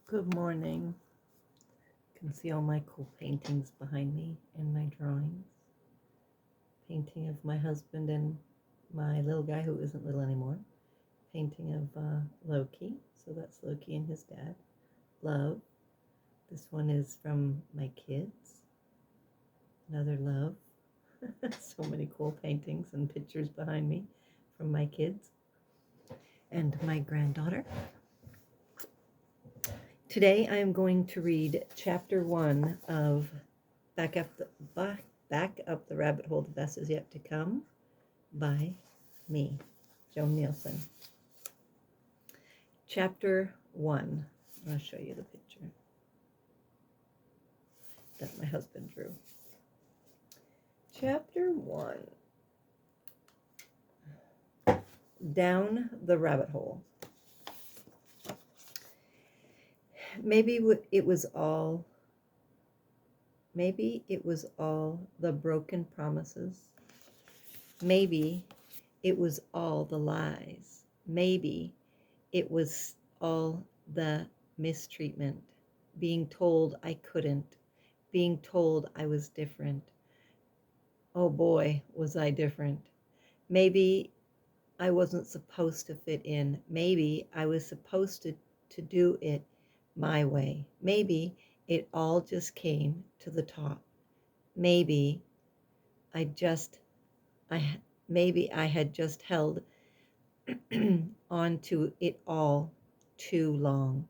Good morning. You can see all my cool paintings behind me and my drawings. Painting of my husband and my little guy who isn't little anymore. Painting of Loki. So that's Loki and his dad. Love. This one is from my kids. Another love. So many cool paintings and pictures behind me from my kids and my granddaughter. Today I am going to read chapter 1 of Back Up the Rabbit Hole, the Best Is Yet to Come by me, Joan Nielsen. Chapter 1. I'll show you the picture that my husband drew. Chapter 1. Down the Rabbit Hole. Maybe it was all the broken promises. Maybe it was all the lies. Maybe it was all the mistreatment, being told I couldn't, being told I was different. Oh boy, was I different. Maybe I wasn't supposed to fit in. Maybe I was supposed to do it my way. Maybe it all just came to the top. Maybe I had just held on to it all too long.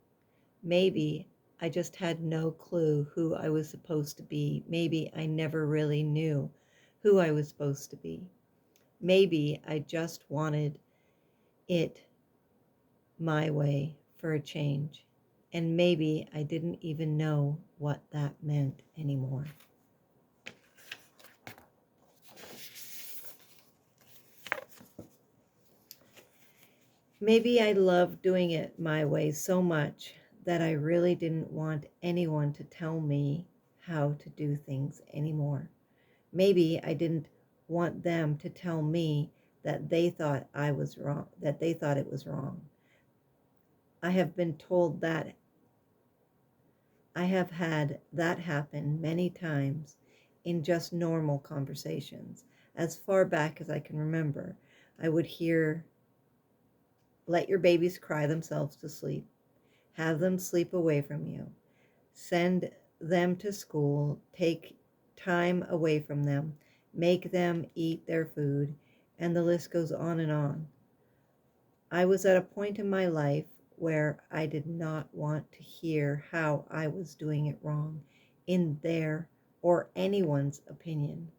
Maybe I just had no clue who I was supposed to be. Maybe I never really knew who I was supposed to be. Maybe I just wanted it my way for a change. And maybe I didn't even know what that meant anymore. Maybe I loved doing it my way so much that I really didn't want anyone to tell me how to do things anymore. Maybe I didn't want them to tell me that they thought I was wrong, that they thought it was wrong. I have been told that. I have had that happen many times in just normal conversations. As far back as I can remember, I would hear, "Let your babies cry themselves to sleep. Have them sleep away from you. Send them to school. Take time away from them. Make them eat their food." And the list goes on and on. I was at a point in my life where I did not want to hear how I was doing it wrong in their or anyone's opinion.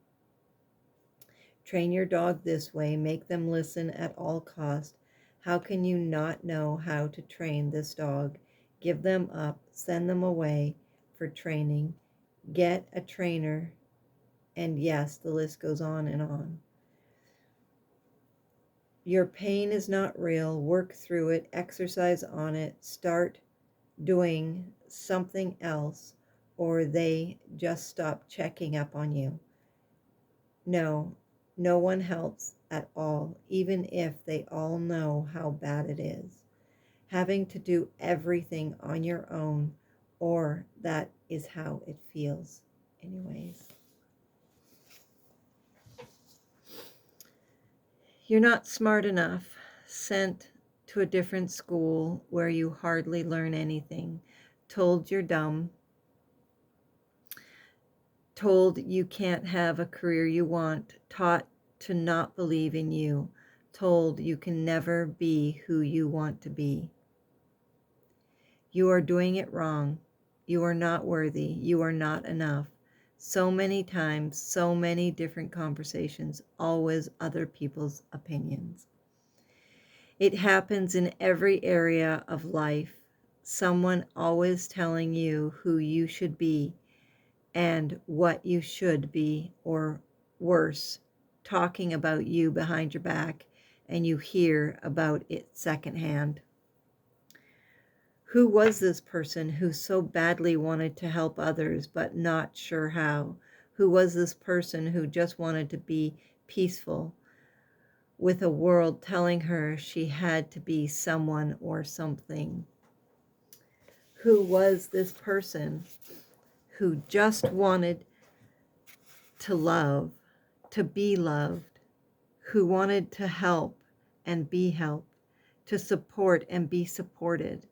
Train your dog this way. Make them listen at all cost. How can you not know how to train this dog? Give them up. Send them away for training. Get a trainer. And yes, the list goes on and on. Your pain is not real. Work through it. Exercise on it. Start doing something else, or they just stop checking up on you. No, no one helps at all, even if they all know how bad it is. Having to do everything on your own, or that is how it feels anyways. You're not smart enough. Sent to a different school where you hardly learn anything. Told you're dumb. Told you can't have a career you want. Taught to not believe in you. Told you can never be who you want to be. You are doing it wrong. You are not worthy. You are not enough. So many times, so many different conversations, always other people's opinions. It happens in every area of life. Someone always telling you who you should be and what you should be, or worse, talking about you behind your back, and you hear about it secondhand. Who was this person who so badly wanted to help others but not sure how? Who was this person who just wanted to be peaceful with a world telling her she had to be someone or something? who was this person who just wanted to love, to be loved, who wanted to help and be helped, to support and be supported,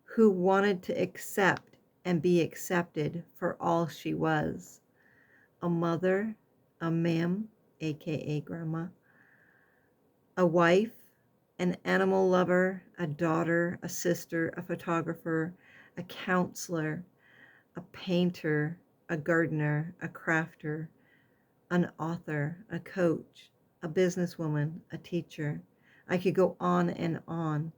who wanted to accept and be accepted for all she was, a mother, a ma'am, aka grandma, a wife, an animal lover, a daughter, a sister, a photographer, a counselor, a painter, a gardener, a crafter, an author, a coach, a businesswoman, a teacher. I could go on and on.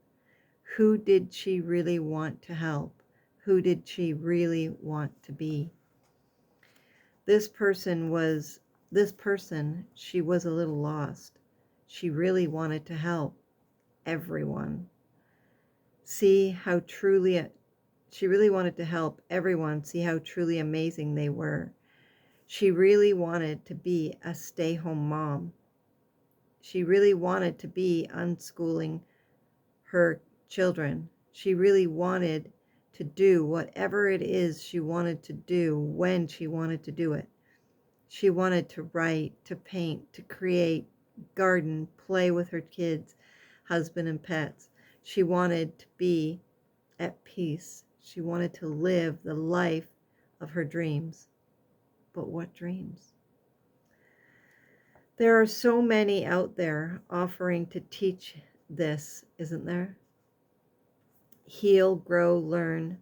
Who did she really want to help? Who did she really want to be? This person, she was a little lost. She really wanted to help everyone. See how truly, she really wanted to help everyone see how truly amazing they were. She really wanted to be a stay-home mom. She really wanted to be unschooling her children. She really wanted to do whatever it is she wanted to do when she wanted to do it. She wanted to write, to paint, to create, garden, play with her kids, husband, and pets. She wanted to be at peace. She wanted to live the life of her dreams. But what dreams? There are so many out there offering to teach this, isn't there? Heal, grow, learn.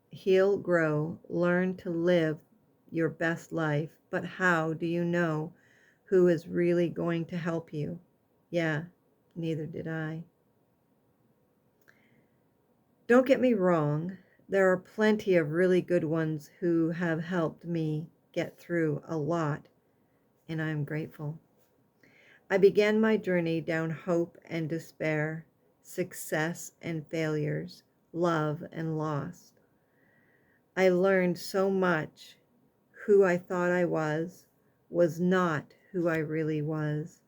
Heal, grow, learn to live your best life. But how do you know who is really going to help you? Yeah, neither did I. Don't get me wrong, there are plenty of really good ones who have helped me get through a lot, and I am grateful. I began my journey down hope and despair, success and failures, love and loss. I learned so much. Who I thought I was not who I really was.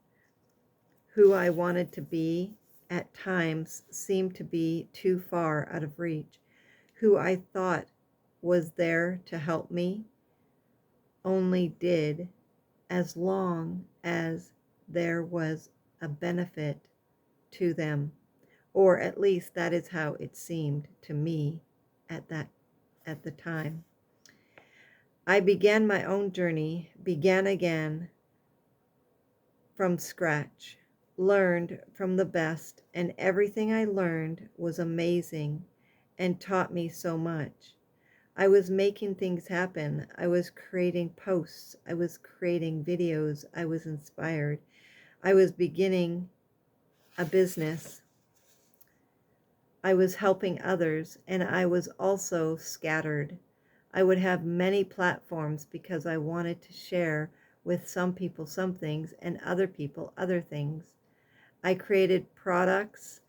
Who I wanted to be at times seemed to be too far out of reach. Who I thought was there to help me only did as long as there was a benefit to them, or at least that is how it seemed to me at the time. I began my own journey, began again from scratch, learned from the best, and everything I learned was amazing and taught me so much. I was making things happen. I was creating posts. I was creating videos. I was inspired. I was beginning a business. I was helping others, and I was also scattered. I would have many platforms because I wanted to share with some people some things and other people other things. I created products,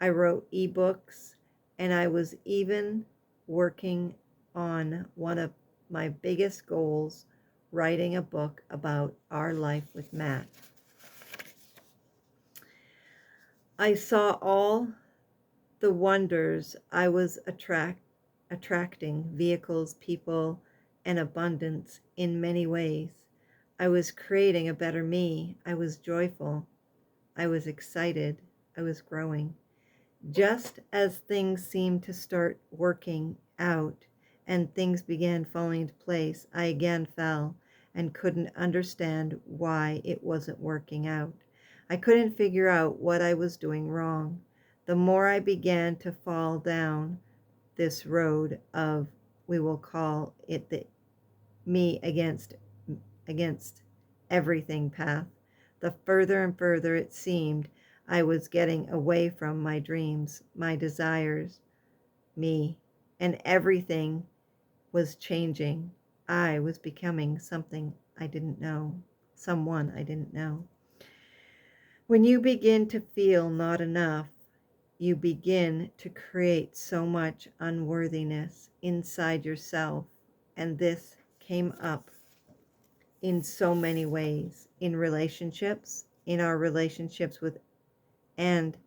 I wrote ebooks, and I was even working on one of my biggest goals, writing a book about our life with Matt. I saw all the wonders I was attracting, vehicles, people, and abundance in many ways. I was creating a better me. I was joyful. I was excited. I was growing. Just as things seemed to start working out and things began falling into place, I again fell and couldn't understand why it wasn't working out. I couldn't figure out what I was doing wrong. The more I began to fall down this road of, we will call it the me against everything path, the further and further it seemed I was getting away from my dreams, my desires, me, and everything was changing. I was becoming something I didn't know, someone I didn't know. When you begin to feel not enough, you begin to create so much unworthiness inside yourself, and this came up in so many ways, in relationships, in our relationships with and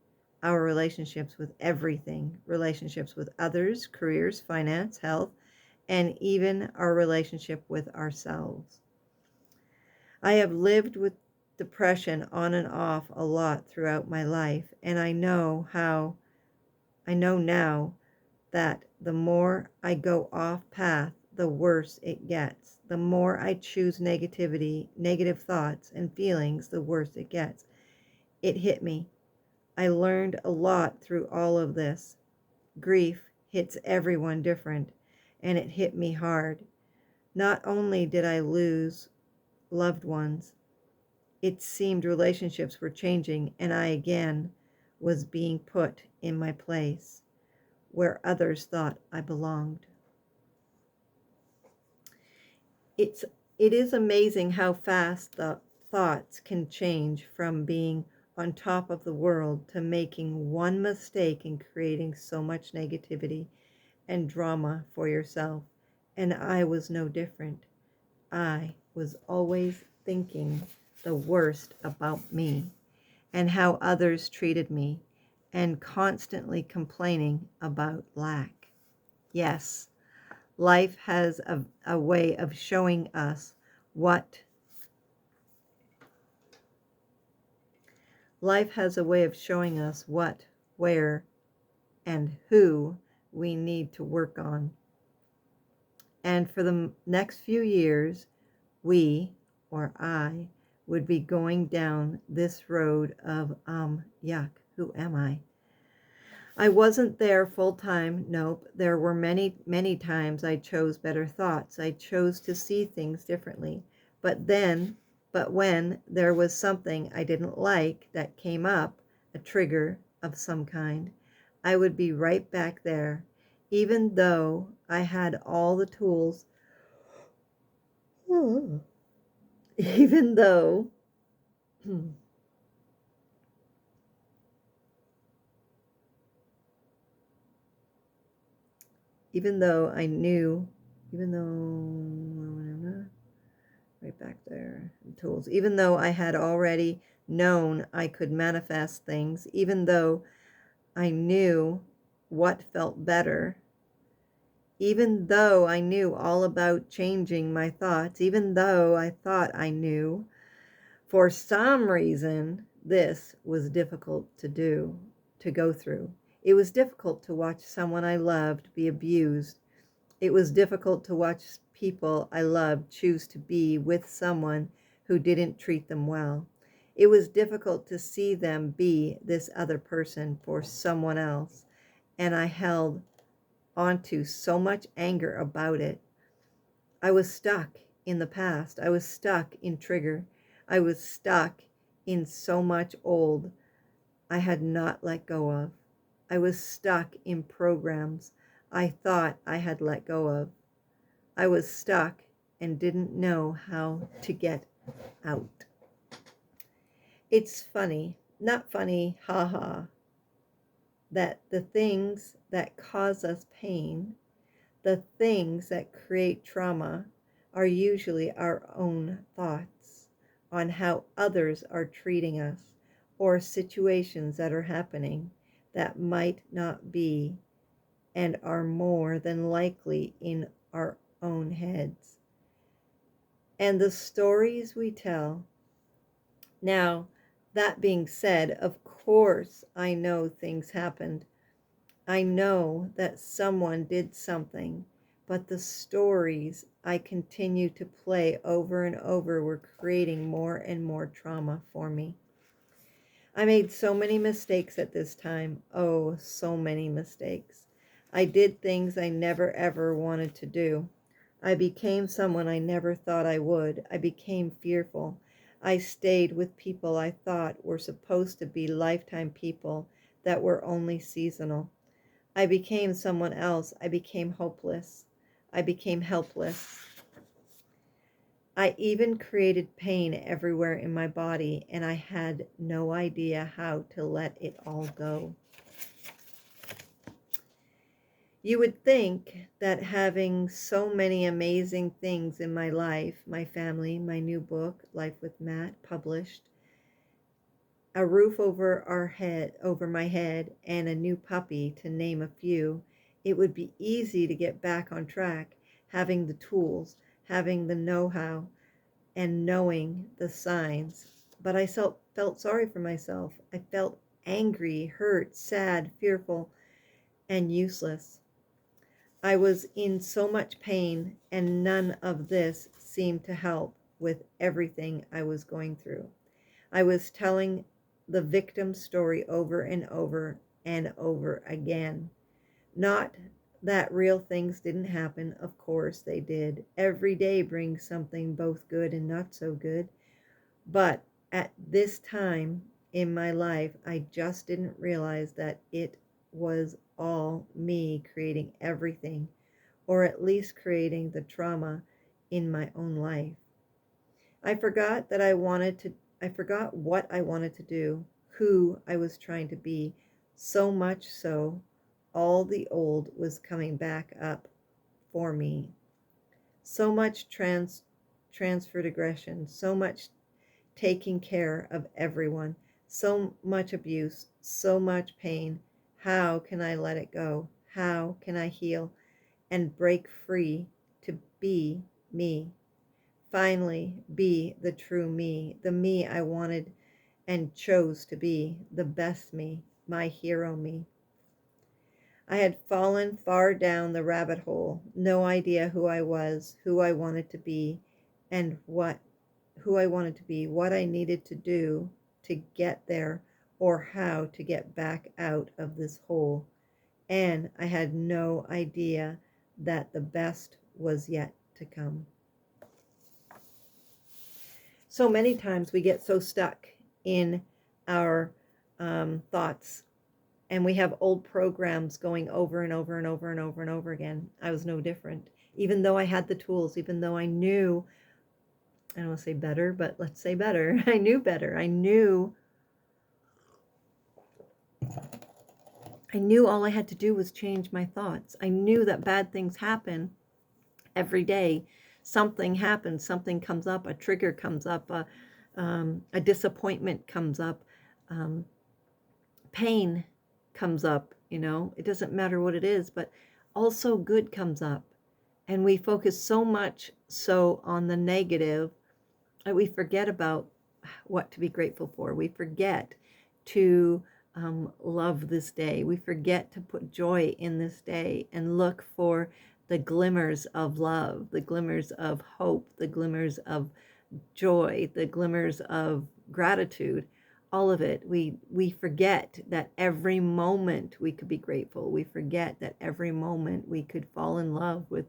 our relationships with everything, relationships with others, careers, finance, health, and even our relationship with ourselves. I have lived with depression on and off a lot throughout my life, and I know now that the more I go off path, the worse it gets. The more I choose negativity, negative thoughts and feelings, the worse it gets. It hit me. I learned a lot through all of this. Grief hits everyone different, and it hit me hard. Not only did I lose loved ones, it seemed relationships were changing, and I again was being put in my place where others thought I belonged. It's it is amazing how fast the thoughts can change from being on top of the world to making one mistake and creating so much negativity and drama for yourself. And I was no different. I was always thinking the worst about me and how others treated me and constantly complaining about lack. Yes, life has a way of showing us what life has a way of showing us what, where, and who we need to work on. And for the next few years, we, or I, would be going down this road of, yuck, who am I? I wasn't there full time. Nope. There were many, many times I chose better thoughts. I chose to see things differently. But when there was something I didn't like that came up, a trigger of some kind, I would be right back there, even though I had all the tools, even though, even though I knew, even though right back there, tools, even though I had already known I could manifest things, even though I knew what felt better, even though I knew all about changing my thoughts, even though I thought I knew, for some reason, this was difficult to go through. It was difficult to watch someone I loved be abused. It was difficult to watch people I loved choose to be with someone who didn't treat them well. It was difficult to see them be this other person for someone else, and I held onto so much anger about it. I was stuck in the past. I was stuck in trigger. I was stuck in so much old I had not let go of. I was stuck in programs I thought I had let go of. I was stuck and didn't know how to get out. It's funny, not funny, haha, that the things that cause us pain, the things that create trauma, are usually our own thoughts on how others are treating us or situations that are happening that might not be and are more than likely in our own heads. And the stories we tell. Now, that being said, of course, I know things happened. I know that someone did something, but the stories I continue to play over and over were creating more and more trauma for me. I made so many mistakes at this time. Oh, so many mistakes. I did things I never ever wanted to do. I became someone I never thought I would. I became fearful. I stayed with people I thought were supposed to be lifetime people that were only seasonal. I became someone else. I became hopeless. I became helpless. I even created pain everywhere in my body, and I had no idea how to let it all go. You would think that having so many amazing things in my life, my family, my new book, Life with Matt, published, a roof over my head, and a new puppy, to name a few, it would be easy to get back on track, having the tools, having the know-how, and knowing the signs. But I felt sorry for myself. I felt angry, hurt, sad, fearful, and useless. I was in so much pain, and none of this seemed to help with everything I was going through. I was telling the victim story over and over and over again. Not that real things didn't happen. Of course they did. Every day brings something both good and not so good. But at this time in my life, I just didn't realize that it was all me creating everything, or at least creating the trauma in my own life. I forgot what I wanted to do, who I was trying to be, so much so all the old was coming back up for me. So much transferred aggression, so much taking care of everyone, so much abuse, so much pain. How can I let it go? How can I heal and break free to be me? Finally, be the true me, the me I wanted and chose to be, the best me, my hero me. I had fallen far down the rabbit hole, no idea who I was, who I wanted to be, and what I needed to do to get there, or how to get back out of this hole. And I had no idea that the best was yet to come. So many times we get so stuck in our thoughts, and we have old programs going over and over and over and over and over again. I was no different. Even though I had the tools, even though I knew, I don't want to say better, but let's say better. I knew better. I knew all I had to do was change my thoughts. I knew that bad things happen every day. Something happens, something comes up, a trigger comes up, a disappointment comes up, pain comes up, it doesn't matter what it is, but also good comes up. And we focus so much so on the negative that we forget about what to be grateful for. We forget to love this day. We forget to put joy in this day and look for the glimmers of love, the glimmers of hope, the glimmers of joy, the glimmers of gratitude, all of it. We forget that every moment we could be grateful. We forget that every moment we could fall in love with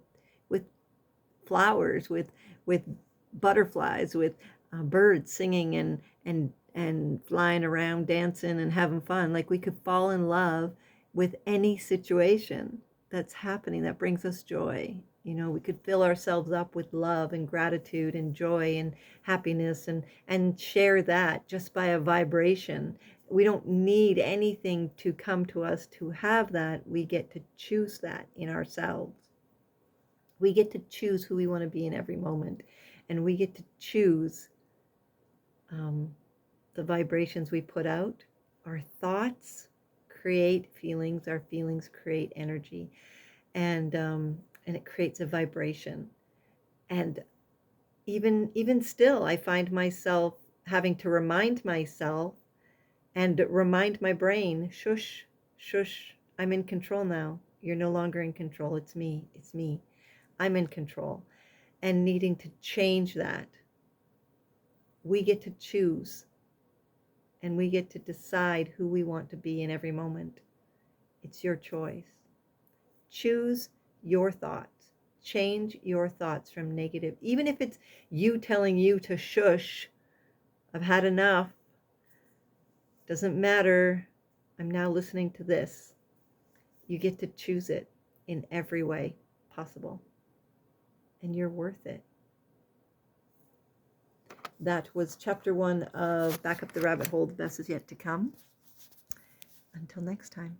flowers, with butterflies, with birds singing and flying around, dancing and having fun. Like, we could fall in love with any situation that's happening that brings us joy. We could fill ourselves up with love and gratitude and joy and happiness and share that just by a vibration. We don't need anything to come to us to have that. We get to choose that in ourselves. We get to choose who we want to be in every moment. And we get to choose the vibrations we put out. Our thoughts create feelings. Our feelings create energy. And it creates a vibration. And even still, I find myself having to remind myself and remind my brain, shush, shush, I'm in control now. You're no longer in control. It's me. It's me. I'm in control. And needing to change that. We get to choose, and we get to decide who we want to be in every moment. It's your choice. Choose your thoughts. Change your thoughts from negative. Even if it's you telling you to shush, I've had enough. Doesn't matter. I'm now listening to this. You get to choose it in every way possible. And you're worth it. That was chapter 1 of Back Up the Rabbit Hole. The best is yet to come. Until next time.